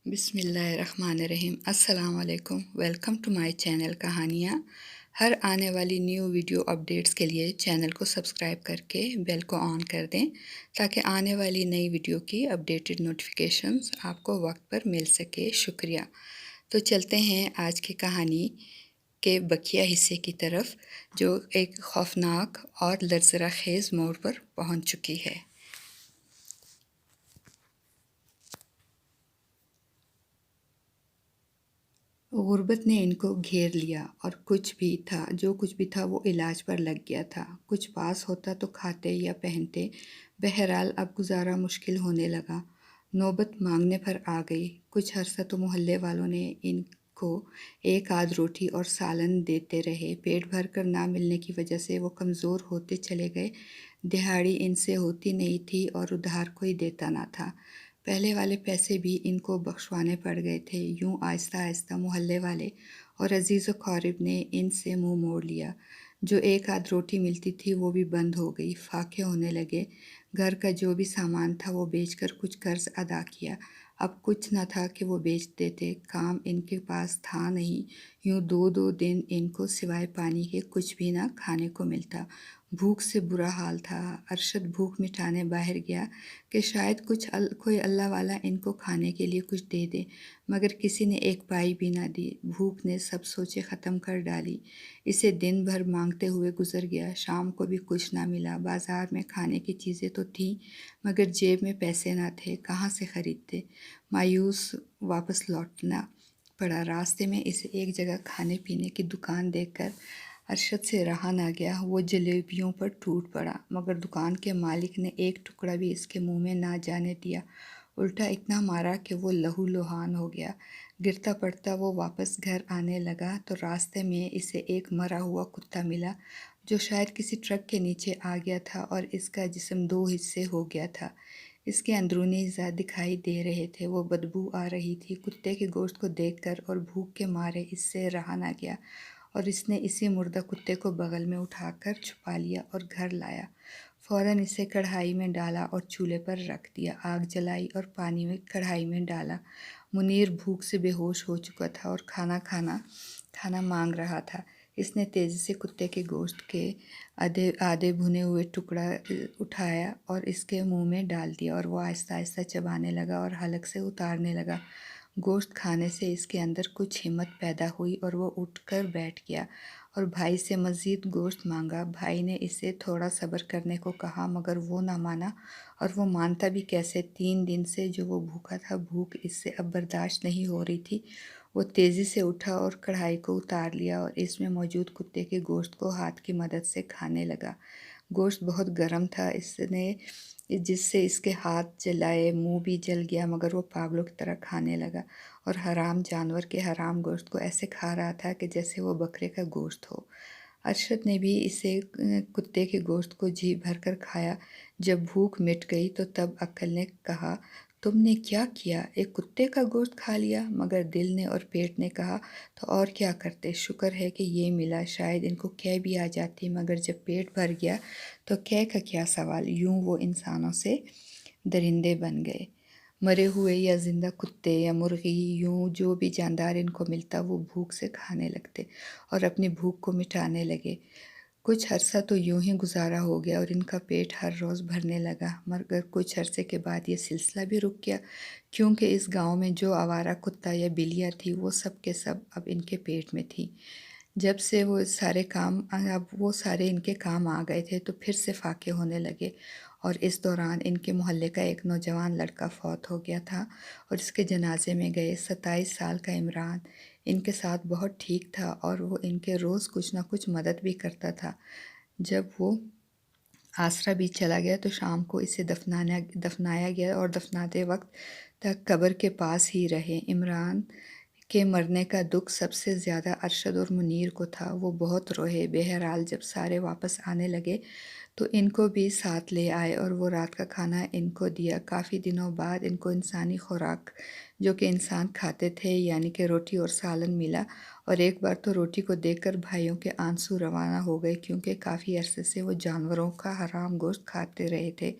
بسم اللہ الرحمن الرحیم۔ السلام علیکم، ویلکم ٹو مائی چینل کہانیاں۔ ہر آنے والی نیو ویڈیو اپڈیٹس کے لیے چینل کو سبسکرائب کر کے بیل کو آن کر دیں تاکہ آنے والی نئی ویڈیو کی اپڈیٹڈ نوٹیفیکیشنز آپ کو وقت پر مل سکے۔ شکریہ۔ تو چلتے ہیں آج کی کہانی کے بقیہ حصے کی طرف، جو ایک خوفناک اور لرزرہ خیز موڑ پر پہنچ چکی ہے۔ غربت نے ان کو گھیر لیا اور جو کچھ بھی تھا وہ علاج پر لگ گیا تھا۔ کچھ پاس ہوتا تو کھاتے یا پہنتے، بہرحال اب گزارا مشکل ہونے لگا۔ نوبت مانگنے پر آ گئی۔ کچھ عرصہ تو محلے والوں نے ان کو ایک آدھ روٹی اور سالن دیتے رہے۔ پیٹ بھر کر نہ ملنے کی وجہ سے وہ کمزور ہوتے چلے گئے۔ دہاڑی ان سے ہوتی نہیں تھی اور ادھار کوئی دیتا نہ تھا۔ پہلے والے پیسے بھی ان کو بخشوانے پڑ گئے تھے۔ یوں آہستہ آہستہ محلے والے اور عزیز و قارب نے ان سے منہ موڑ لیا۔ جو ایک آدھ روٹی ملتی تھی وہ بھی بند ہو گئی۔ فاقے ہونے لگے۔ گھر کا جو بھی سامان تھا وہ بیچ کر کچھ قرض ادا کیا۔ اب کچھ نہ تھا کہ وہ بیچ دیتے، کام ان کے پاس تھا نہیں۔ یوں دو دن ان کو سوائے پانی کے کچھ بھی نہ کھانے کو ملتا۔ بھوک سے برا حال تھا۔ ارشد بھوک مٹانے باہر گیا کہ شاید کوئی اللہ والا ان کو کھانے کے لیے کچھ دے دے، مگر کسی نے ایک پائی بھی نہ دی۔ بھوک نے سب سوچیں ختم کر ڈالی۔ اسے دن بھر مانگتے ہوئے گزر گیا۔ شام کو بھی کچھ نہ ملا۔ بازار میں کھانے کی چیزیں تو تھیں مگر جیب میں پیسے نہ تھے، کہاں سے خریدتے؟ مایوس واپس لوٹنا پڑا۔ راستے میں اسے ایک جگہ کھانے پینے کی دکان دیکھ کر ارشد سے رہا نہ گیا۔ وہ جلیبیوں پر ٹوٹ پڑا، مگر دکان کے مالک نے ایک ٹکڑا بھی اس کے منہ میں نہ جانے دیا، الٹا اتنا مارا کہ وہ لہو لہان ہو گیا۔ گرتا پڑتا وہ واپس گھر آنے لگا تو راستے میں اسے ایک مرا ہوا کتا ملا جو شاید کسی ٹرک کے نیچے آ گیا تھا اور اس کا جسم دو حصے ہو گیا تھا۔ اس کے اندرونی اعضاء دکھائی دے رہے تھے۔ وہ بدبو آ رہی تھی۔ کتے کے گوشت کو دیکھ کر اور بھوک کے مارے اس سے رہا نہ گیا اور اس نے اسی مردہ کتے کو بغل میں اٹھا کر چھپا لیا اور گھر لایا۔ فوراً اسے کڑھائی میں ڈالا اور چولہے پر رکھ دیا۔ آگ جلائی اور پانی میں کڑھائی میں ڈالا۔ منیر بھوک سے بے ہوش ہو چکا تھا اور کھانا مانگ رہا تھا۔ اس نے تیزی سے کتے کے گوشت کے آدھے بھنے ہوئے ٹکڑا اٹھایا اور اس کے منہ میں ڈال دیا اور وہ آہستہ آہستہ چبانے لگا اور حلق سے اتارنے لگا۔ گوشت کھانے سے اس کے اندر کچھ ہمت پیدا ہوئی اور وہ اٹھ کر بیٹھ گیا اور بھائی سے مزید گوشت مانگا۔ بھائی نے اسے تھوڑا صبر کرنے کو کہا مگر وہ نہ مانا، اور وہ مانتا بھی کیسے؟ 3 دن سے جو وہ بھوکا تھا، بھوک اس سے اب برداشت نہیں ہو رہی تھی۔ وہ تیزی سے اٹھا اور کڑھائی کو اتار لیا اور اس میں موجود کتے کے گوشت کو ہاتھ کی مدد سے کھانے لگا۔ گوشت بہت گرم تھا، جس سے اس کے ہاتھ جلائے، منہ بھی جل گیا، مگر وہ پاگلوں کی طرح کھانے لگا اور حرام جانور کے حرام گوشت کو ایسے کھا رہا تھا کہ جیسے وہ بکرے کا گوشت ہو۔ ارشد نے بھی اسے کتے کے گوشت کو جی بھر کر کھایا۔ جب بھوک مٹ گئی تو تب عقل نے کہا، تم نے کیا کیا؟ ایک کتے کا گوشت کھا لیا؟ مگر دل نے اور پیٹ نے کہا، تو اور کیا کرتے؟ شکر ہے کہ یہ ملا، شاید ان کو قے بھی آ جاتی، مگر جب پیٹ بھر گیا تو قے کا کیا سوال؟ یوں وہ انسانوں سے درندے بن گئے۔ مرے ہوئے یا زندہ کتے یا مرغی، یوں جو بھی جاندار ان کو ملتا وہ بھوک سے کھانے لگتے اور اپنی بھوک کو مٹانے لگے۔ کچھ عرصہ تو یوں ہی گزارا ہو گیا اور ان کا پیٹ ہر روز بھرنے لگا، مگر کچھ عرصے کے بعد یہ سلسلہ بھی رک گیا، کیونکہ اس گاؤں میں جو آوارہ کتا یا بلیاں تھیں وہ سب کے سب اب ان کے پیٹ میں تھیں۔ جب سے وہ سارے ان کے کام آ گئے تھے تو پھر سے فاقے ہونے لگے، اور اس دوران ان کے محلے کا ایک نوجوان لڑکا فوت ہو گیا تھا اور اس کے جنازے میں گئے۔ 27 سال کا عمران ان کے ساتھ بہت ٹھیک تھا اور وہ ان کے روز کچھ نہ کچھ مدد بھی کرتا تھا۔ جب وہ آسرا بھی چلا گیا تو شام کو اسے دفنایا گیا اور دفناتے وقت تک قبر کے پاس ہی رہے۔ عمران کے مرنے کا دکھ سب سے زیادہ ارشد اور منیر کو تھا۔ وہ بہت روئے۔ بہرحال جب سارے واپس آنے لگے تو ان کو بھی ساتھ لے آئے اور وہ رات کا کھانا ان کو دیا۔ کافی دنوں بعد ان کو انسانی خوراک جو کہ انسان کھاتے تھے، یعنی کہ روٹی اور سالن ملا، اور ایک بار تو روٹی کو دیکھ کر بھائیوں کے آنسو روانہ ہو گئے، کیونکہ کافی عرصے سے وہ جانوروں کا حرام گوشت کھاتے رہے تھے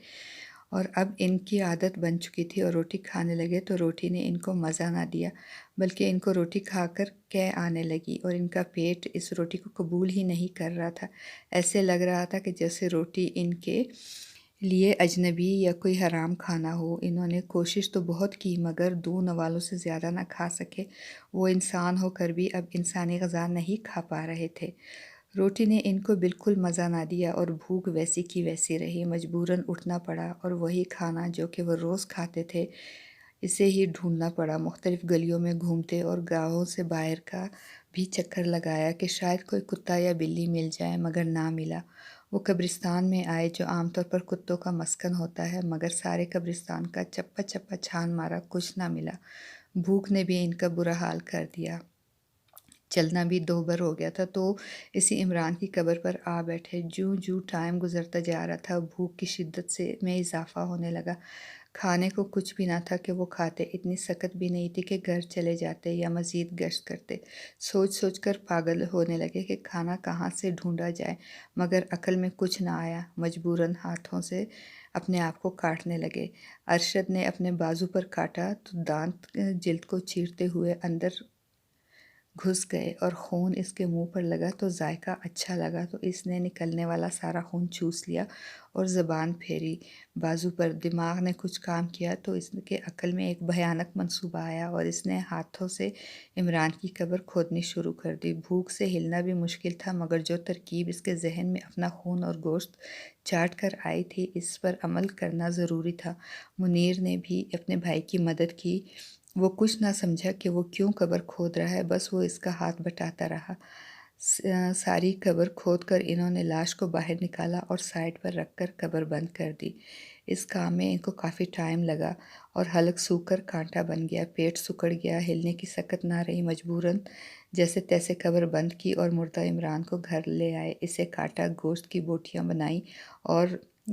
اور اب ان کی عادت بن چکی تھی اور روٹی کھانے لگے تو روٹی نے ان کو مزہ نہ دیا، بلکہ ان کو روٹی کھا کر کیے آنے لگی اور ان کا پیٹ اس روٹی کو قبول ہی نہیں کر رہا تھا۔ ایسے لگ رہا تھا کہ جیسے روٹی ان کے لیے اجنبی یا کوئی حرام کھانا ہو۔ انہوں نے کوشش تو بہت کی مگر 2 نوالوں سے زیادہ نہ کھا سکے۔ وہ انسان ہو کر بھی اب انسانی غذا نہیں کھا پا رہے تھے۔ روٹی نے ان کو بالکل مزہ نہ دیا اور بھوک ویسی کی ویسی رہی۔ مجبوراً اٹھنا پڑا اور وہی کھانا جو کہ وہ روز کھاتے تھے اسے ہی ڈھونڈنا پڑا۔ مختلف گلیوں میں گھومتے اور گاؤں سے باہر کا بھی چکر لگایا کہ شاید کوئی کتا یا بلی مل جائے، مگر نہ ملا۔ وہ قبرستان میں آئے جو عام طور پر کتوں کا مسکن ہوتا ہے، مگر سارے قبرستان کا چپا چپا چھان مارا، کچھ نہ ملا۔ بھوک نے بھی ان کا برا حال کر دیا۔ چلنا بھی دوبر ہو گیا تھا تو اسی عمران کی قبر پر آ بیٹھے۔ جوں جوں ٹائم گزرتا جا رہا تھا بھوک کی شدت میں اضافہ ہونے لگا۔ کھانے کو کچھ بھی نہ تھا کہ وہ کھاتے، اتنی سکت بھی نہیں تھی کہ گھر چلے جاتے یا مزید گشت کرتے۔ سوچ سوچ کر پاگل ہونے لگے کہ کھانا کہاں سے ڈھونڈا جائے، مگر عقل میں کچھ نہ آیا۔ مجبوراً ہاتھوں سے اپنے آپ کو کاٹنے لگے۔ ارشد نے اپنے بازو پر کاٹا تو دانت جلد کو چیرتے ہوئے اندر گھس گئے اور خون اس کے منہ پر لگا تو ذائقہ اچھا لگا تو اس نے نکلنے والا سارا خون چوس لیا اور زبان پھیری بازو پر۔ دماغ نے کچھ کام کیا تو اس کے عقل میں ایک بھیانک منصوبہ آیا اور اس نے ہاتھوں سے عمران کی قبر کھودنی شروع کر دی۔ بھوک سے ہلنا بھی مشکل تھا، مگر جو ترکیب اس کے ذہن میں اپنا خون اور گوشت چاٹ کر آئی تھی اس پر عمل کرنا ضروری تھا۔ منیر نے بھی اپنے بھائی کی مدد کی۔ وہ کچھ نہ سمجھا کہ وہ کیوں قبر کھود رہا ہے، بس وہ اس کا ہاتھ بٹاتا رہا۔ ساری قبر کھود کر انہوں نے لاش کو باہر نکالا اور سائڈ پر رکھ کر قبر بند کر دی۔ اس کام میں ان کو کافی ٹائم لگا اور حلق سوکھ کر کانٹا بن گیا، پیٹ سکڑ گیا، ہلنے کی سکت نہ رہی۔ مجبوراً جیسے تیسے قبر بند کی اور مردہ عمران کو گھر لے آئے، اسے کاٹا، گوشت کی بوٹیاں بنائیں اور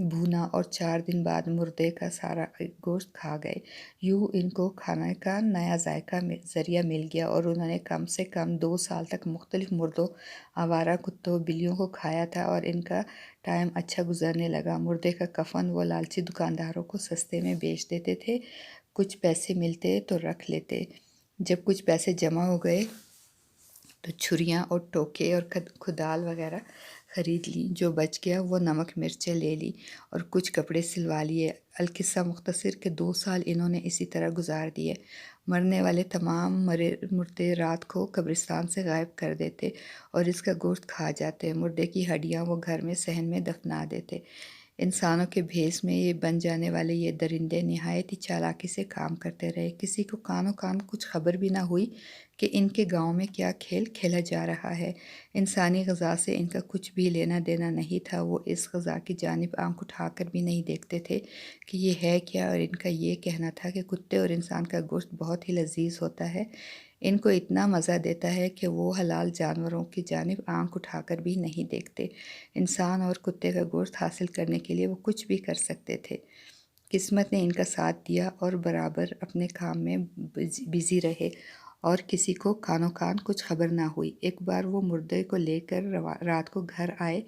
بھونا اور 4 دن بعد مردے کا سارا گوشت کھا گئے۔ یوں ان کو کھانے کا نیا ذریعہ مل گیا اور انہوں نے کم سے کم 2 سال تک مختلف مردوں، آوارہ کتوں، بلیوں کو کھایا تھا اور ان کا ٹائم اچھا گزرنے لگا۔ مردے کا کفن وہ لالچی دکانداروں کو سستے میں بیچ دیتے تھے، کچھ پیسے ملتے تو رکھ لیتے۔ جب کچھ پیسے جمع ہو گئے تو چھریاں اور ٹوکے اور کدال وغیرہ خرید لی، جو بچ گیا وہ نمک مرچیں لے لی اور کچھ کپڑے سلوا لیے۔ القصہ مختصر کہ 2 سال انہوں نے اسی طرح گزار دیے۔ مرنے والے تمام مردے رات کو قبرستان سے غائب کر دیتے اور اس کا گوشت کھا جاتے۔ مردے کی ہڈیاں وہ گھر میں صحن میں دفنا دیتے۔ انسانوں کے بھیس میں یہ بن جانے والے یہ درندے نہایت ہی چالاکی سے کام کرتے رہے۔ کسی کو کانوں کان کچھ خبر بھی نہ ہوئی کہ ان کے گاؤں میں کیا کھیل کھیلا جا رہا ہے۔ انسانی غذا سے ان کا کچھ بھی لینا دینا نہیں تھا۔ وہ اس غذا کی جانب آنکھ اٹھا کر بھی نہیں دیکھتے تھے کہ یہ ہے کیا، اور ان کا یہ کہنا تھا کہ کتے اور انسان کا گوشت بہت ہی لذیذ ہوتا ہے، ان کو اتنا مزہ دیتا ہے کہ وہ حلال جانوروں کی جانب آنکھ اٹھا کر بھی نہیں دیکھتے۔ انسان اور کتے کا گوشت حاصل کرنے کے لیے وہ کچھ بھی کر سکتے تھے۔ قسمت نے ان کا ساتھ دیا اور برابر اپنے کام میں بزی رہے اور کسی کو کانوں کان کچھ خبر نہ ہوئی۔ ایک بار وہ مردے کو لے کر رات کو گھر آئے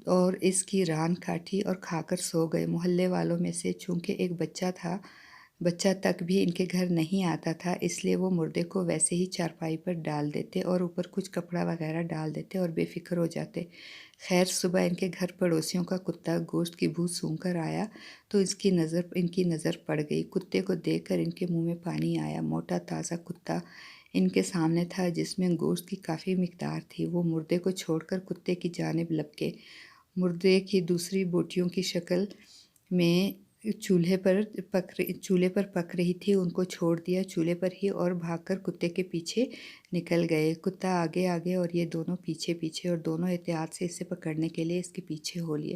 اور اس کی ران کاٹی اور کھا کر سو گئے۔ محلے والوں میں سے چونکہ ایک بچہ تک بھی ان کے گھر نہیں آتا تھا، اس لیے وہ مردے کو ویسے ہی چارپائی پر ڈال دیتے اور اوپر کچھ کپڑا وغیرہ ڈال دیتے اور بے فکر ہو جاتے۔ خیر صبح ان کے گھر پڑوسیوں کا کتا گوشت کی بو سونگھ کر آیا تو ان کی نظر پڑ گئی۔ کتے کو دیکھ کر ان کے منہ میں پانی آیا۔ موٹا تازہ کتا ان کے سامنے تھا جس میں گوشت کی کافی مقدار تھی۔ وہ مردے کو چھوڑ کر کتے کی جانب لپکے۔ مردے کی دوسری بوٹیوں کی شکل میں چولہے پر پک رہی تھی، ان کو چھوڑ دیا چولہے پر ہی اور بھاگ کر کتے کے پیچھے نکل گئے۔ کتا آگے آگے اور یہ دونوں پیچھے پیچھے، اور دونوں احتیاط سے اسے پکڑنے کے لیے اس کے پیچھے ہو لیے۔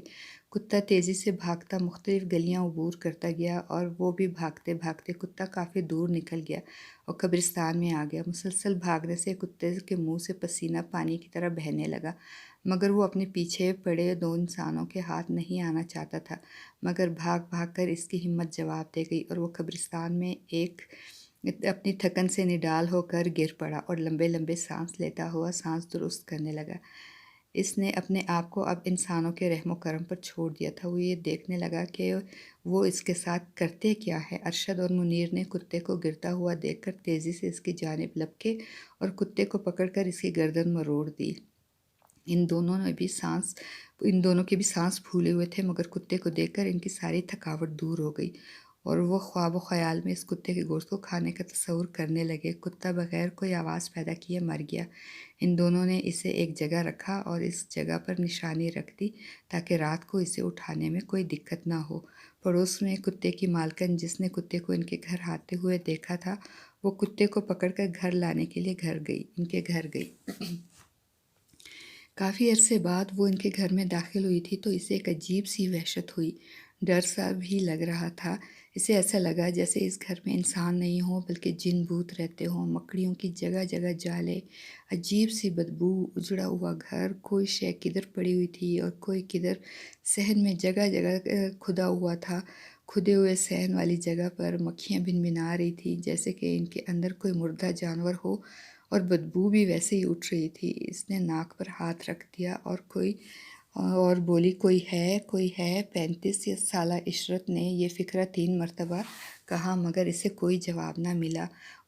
کتا تیزی سے بھاگتا مختلف گلیاں عبور کرتا گیا اور وہ بھی بھاگتے بھاگتے کتا کافی دور نکل گیا اور قبرستان میں آ گیا۔ مسلسل بھاگنے سے کتے کے منہ سے پسینہ پانی کی طرح بہنے لگا، مگر وہ اپنے پیچھے پڑے 2 انسانوں کے ہاتھ نہیں آنا چاہتا تھا، مگر بھاگ بھاگ کر اس کی ہمت جواب دے گئی اور وہ قبرستان میں اپنی تھکن سے نڈال ہو کر گر پڑا اور لمبے لمبے سانس لیتا ہوا سانس درست کرنے لگا۔ اس نے اپنے آپ کو اب انسانوں کے رحم و کرم پر چھوڑ دیا تھا۔ وہ یہ دیکھنے لگا کہ وہ اس کے ساتھ کرتے کیا ہے۔ ارشد اور منیر نے کتے کو گرتا ہوا دیکھ کر تیزی سے اس کی جانب لپکے اور کتے کو پکڑ کر اس کی گردن مروڑ دی۔ ان دونوں کے بھی سانس پھولے ہوئے تھے، مگر کتے کو دیکھ کر ان کی ساری تھکاوٹ دور ہو گئی اور وہ خواب و خیال میں اس کتے کے گوشت کو کھانے کا تصور کرنے لگے۔ کتا بغیر کوئی آواز پیدا کیے مر گیا۔ ان دونوں نے اسے ایک جگہ رکھا اور اس جگہ پر نشانی رکھ دی تاکہ رات کو اسے اٹھانے میں کوئی دقت نہ ہو۔ پڑوس میں کتے کی مالکن، جس نے کتے کو ان کے گھر آتے ہوئے دیکھا تھا، وہ کتے کو پکڑ کر گھر لانے کے لیے ان کے گھر گئی۔ کافی عرصے بعد وہ ان کے گھر میں داخل ہوئی تھی تو اسے ایک عجیب سی وحشت ہوئی، ڈر سا بھی لگ رہا تھا۔ اسے ایسا لگا جیسے اس گھر میں انسان نہیں ہوں بلکہ جن بھوت رہتے ہوں، مکڑیوں کی جگہ جگہ جالے، عجیب سی بدبو، اجڑا ہوا گھر، کوئی شے کدھر پڑی ہوئی تھی اور کوئی کدھر۔ صحن میں جگہ جگہ کھدا ہوا تھا۔ کھدے ہوئے صحن والی جگہ پر مکھیاں بنبنا رہی تھیں جیسے کہ ان کے اندر کوئی مردہ جانور ہو، اور بدبو بھی ویسے ہی اٹھ رہی تھی۔ اس نے ناک پر ہاتھ رکھ دیا اور بولی، کوئی ہے، کوئی ہے۔ 35 سالہ عشرت نے یہ فقرہ 3 مرتبہ کہا مگر اسے کوئی جواب نہ ملا۔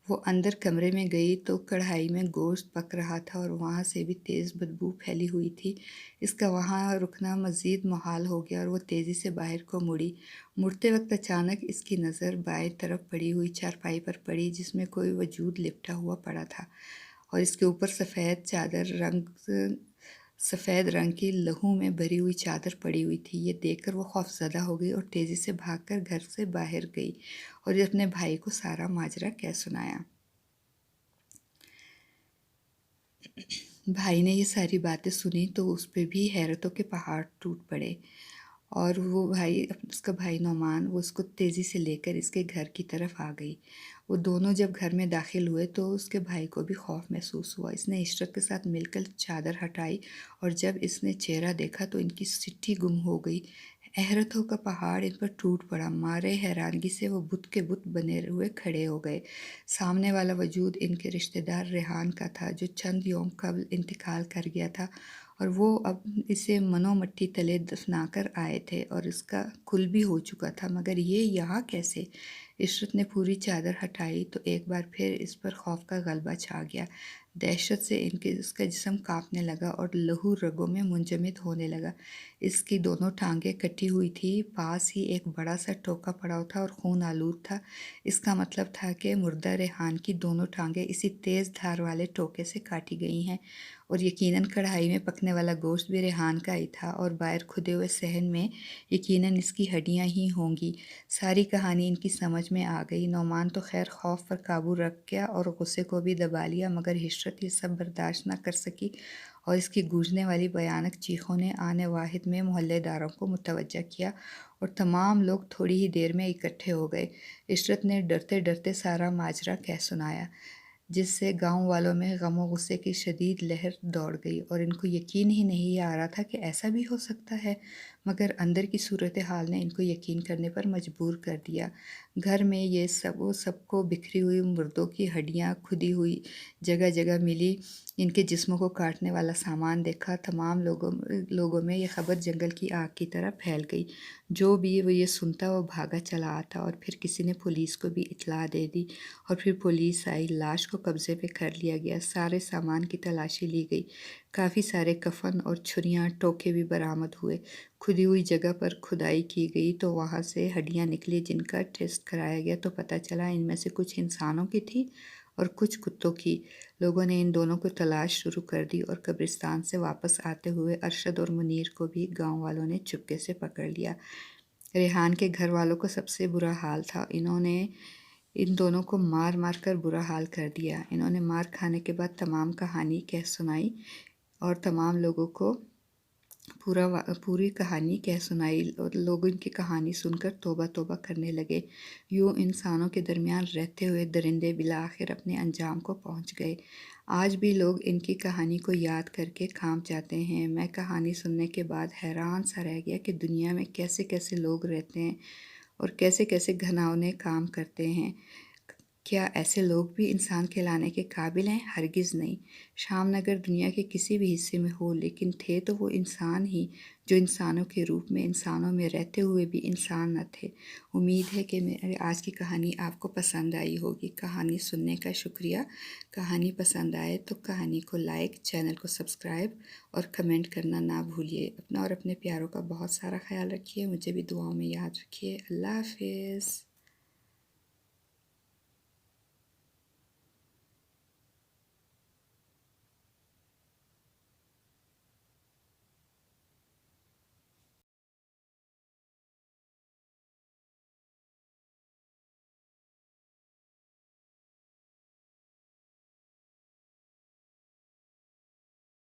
وہ اندر کمرے میں گئی تو کڑھائی میں گوشت پک رہا تھا اور وہاں سے بھی تیز بدبو پھیلی ہوئی تھی۔ اس کا وہاں رکنا مزید محال ہو گیا اور وہ تیزی سے باہر کو مڑی۔ مڑتے وقت اچانک اس کی نظر بائیں طرف پڑی ہوئی چارپائی پر پڑی جس میں کوئی وجود لپٹا ہوا پڑا تھا اور اس کے اوپر سفید رنگ کی لہو میں بھری ہوئی چادر پڑی ہوئی تھی۔ یہ دیکھ کر وہ خوف زدہ ہو گئی اور تیزی سے بھاگ کر گھر سے باہر گئی اور اپنے بھائی کو سارا ماجرا کہہ سنایا۔ بھائی نے یہ ساری باتیں سنی تو اس پہ بھی حیرتوں کے پہاڑ ٹوٹ پڑے، اور اس کا بھائی نعمان، وہ اس کو تیزی سے لے کر اس کے گھر کی طرف آ گئی۔ وہ دونوں جب گھر میں داخل ہوئے تو اس کے بھائی کو بھی خوف محسوس ہوا۔ اس نے عشرت کے ساتھ مل کر چادر ہٹائی اور جب اس نے چہرہ دیکھا تو ان کی سٹھی گم ہو گئی۔ حیرتوں کا پہاڑ ان پر ٹوٹ پڑا۔ مارے حیرانگی سے وہ بت کے بت بنے ہوئے کھڑے ہو گئے۔ سامنے والا وجود ان کے رشتہ دار ریحان کا تھا جو چند یوم قبل انتقال کر گیا تھا، اور وہ اب اسے منو مٹی تلے دفنا کر آئے تھے اور اس کا کل بھی ہو چکا تھا، مگر یہ یہاں کیسے؟ عشرت نے پوری چادر ہٹائی تو ایک بار پھر اس پر خوف کا غلبہ چھا گیا۔ دہشت سے اس کا جسم کانپنے لگا اور لہو رگوں میں منجمد ہونے لگا۔ اس کی دونوں ٹانگیں کٹی ہوئی تھی، پاس ہی ایک بڑا سا ٹوکا پڑا تھا اور خون آلود تھا۔ اس کا مطلب تھا کہ مردہ ریحان کی دونوں ٹانگیں اسی تیز دھار والے ٹوکے سے کاٹی گئی ہیں، اور یقیناً کڑھائی میں پکنے والا گوشت بھی ریحان کا ہی تھا اور باہر کھدے ہوئے صحن میں یقیناً اس کی ہڈیاں ہی ہوں گی۔ ساری کہانی ان کی سمجھ میں آ گئی۔ نعمان تو خیر خوف پر قابو رکھ گیا اور غصے کو بھی دبا لیا، مگر عشرت یہ سب برداشت نہ کر سکی اور اس کی گونجنے والی بھیانک چیخوں نے آن واحد میں محلے داروں کو متوجہ کیا اور تمام لوگ تھوڑی ہی دیر میں اکٹھے ہو گئے۔ عشرت نے ڈرتے ڈرتے سارا ماجرا کہہ سنایا، جس سے گاؤں والوں میں غم و غصے کی شدید لہر دوڑ گئی اور ان کو یقین ہی نہیں آ رہا تھا کہ ایسا بھی ہو سکتا ہے، مگر اندر کی صورتحال نے ان کو یقین کرنے پر مجبور کر دیا۔ گھر میں یہ سب کو بکھری ہوئی مردوں کی ہڈیاں کھدی ہوئی جگہ جگہ ملی، ان کے جسموں کو کاٹنے والا سامان دیکھا۔ تمام لوگوں میں یہ خبر جنگل کی آگ کی طرح پھیل گئی۔ جو بھی وہ یہ سنتا وہ بھاگا چلا آتا اور پھر کسی نے پولیس کو بھی اطلاع دے دی اور پھر پولیس آئی۔ لاش کو قبضے پہ کر لیا گیا، سارے سامان کی تلاشی لی گئی، کافی سارے کفن اور چھریاں ٹوکے بھی برآمد ہوئے۔ کھدی ہوئی جگہ پر کھدائی کی گئی تو وہاں سے ہڈیاں نکلی جن کا ٹیسٹ کرایا گیا تو پتہ چلا ان میں سے کچھ انسانوں کی تھی اور کچھ کتوں کی۔ لوگوں نے ان دونوں کو تلاش شروع کر دی اور قبرستان سے واپس آتے ہوئے ارشد اور منیر کو بھی گاؤں والوں نے چپکے سے پکڑ لیا۔ ریحان کے گھر والوں کو سب سے برا حال تھا۔ انہوں نے ان دونوں کو مار مار کر برا حال کر دیا۔ انہوں نے مار کھانے کے بعد تمام کہانی کہہ سنائی اور تمام لوگوں کو پوری کہانی کہہ سنائی اور لوگ ان کی کہانی سن کر توبہ توبہ کرنے لگے۔ یوں انسانوں کے درمیان رہتے ہوئے درندے بالآخر اپنے انجام کو پہنچ گئے۔ آج بھی لوگ ان کی کہانی کو یاد کر کے کانپ جاتے ہیں۔ میں کہانی سننے کے بعد حیران سا رہ گیا کہ دنیا میں کیسے کیسے لوگ رہتے ہیں اور کیسے کیسے گھناؤنے کام کرتے ہیں۔ کیا ایسے لوگ بھی انسان کہلانے کے قابل ہیں؟ ہرگز نہیں۔ شام نگر دنیا کے کسی بھی حصے میں ہو، لیکن تھے تو وہ انسان ہی جو انسانوں کے روپ میں انسانوں میں رہتے ہوئے بھی انسان نہ تھے۔ امید ہے کہ میری آج کی کہانی آپ کو پسند آئی ہوگی۔ کہانی سننے کا شکریہ۔ کہانی پسند آئے تو کہانی کو لائک، چینل کو سبسکرائب اور کمنٹ کرنا نہ بھولیے۔ اپنا اور اپنے پیاروں کا بہت سارا خیال رکھیے۔ مجھے بھی دعاؤں میں یاد رکھیے۔ اللہ حافظ۔